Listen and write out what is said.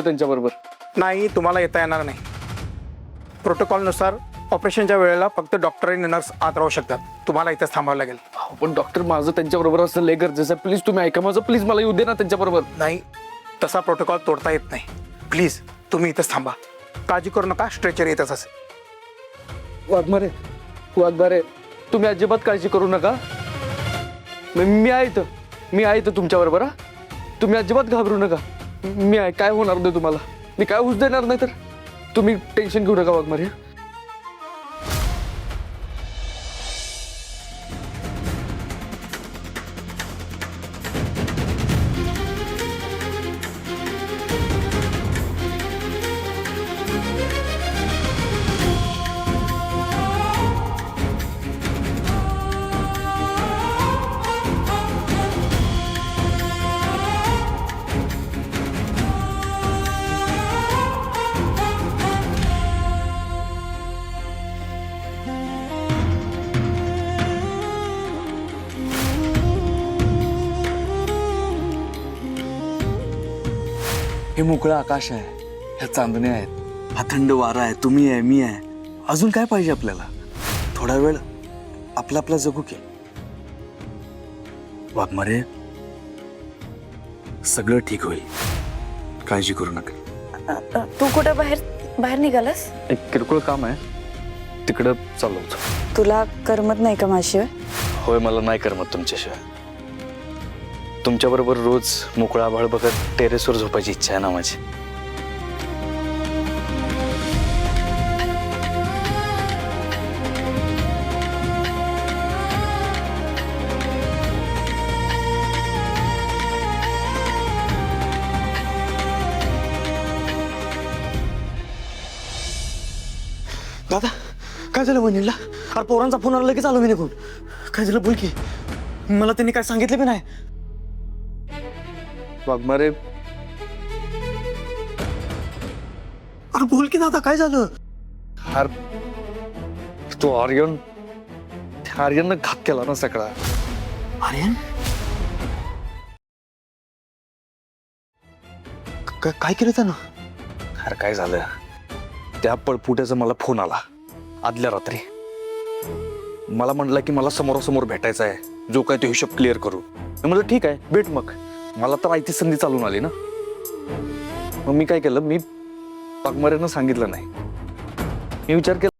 त्यांच्याबरोबर. नाही, तुम्हाला येता येणार नाही. प्रोटोकॉलनुसार ऑपरेशनच्या वेळेला फक्त डॉक्टर आणि नर्स आत राहू शकतात. तुम्हाला इथेच थांबावं लागेल. पण डॉक्टर, माझं त्यांच्याबरोबर असं लय गरजेचं आहे. प्लीज तुम्ही ऐका माझं. प्लीज मला येऊ दे ना त्यांच्याबरोबर. नाही, तसा प्रोटोकॉल तोडता येत नाही. प्लीज तुम्ही इथेच थांबा. काळजी करू नका, स्ट्रेचर येतच असेल. वाघमारे, तुम्ही अजिबात काळजी करू नका. मी आहे इथं तुमच्याबरोबर. हा, तुम्ही अजिबात घाबरू नका. मी आहे. काय होणार नाही तुम्हाला. मी काय होऊच देणार नाही. तर तुम्ही टेन्शन घेऊ नका वाघमारे. हे मोकळं आकाश आहे, ह्या चांदण्या आहेत, हा थंड वारा आहे, तुम्ही आहे, मी आहे. अजून काय पाहिजे आपल्याला? थोडा वेळ आपला आपला जगू की. वाघमारे, सगळं ठीक होईल, काळजी करू नका. तू कुठं बाहेर बाहेर निघालास? एक किरकोळ काम आहे, तिकडं चाललो होतो. तुला करमत नाही का माझ्याशिवाय? होय, मला नाही करमत तुमच्याशिवाय. तुमच्याबरोबर रोज मोकळा आभाळ बघत टेरेसवर झोपायची इच्छा आहे ना माझी. दादा, काय झालं वहिनीला? अरे पोरांचा फोन आला, लगेच आलो मी निघून. काय झालं बोल की. मला त्यांनी काय सांगितलं बी नाही. वाघमारे, अरे बोल की दादा, काय झालं? तो आर्यननं घात केला ना सगळा. आर्यन? काय केलं त्यानं? अरे काय झालं, त्या पळपुट्याचा मला फोन आला आदल्या रात्री. मला म्हणला की मला समोरासमोर भेटायचं आहे, जो काय तो हिशोब क्लिअर करू. मी म्हटलं ठीक आहे, भेट. मग मला तर आयती संधी चालून आली ना. मग मी काय केलं, मी वाघमारेंना सांगितलं नाही. मी विचार केला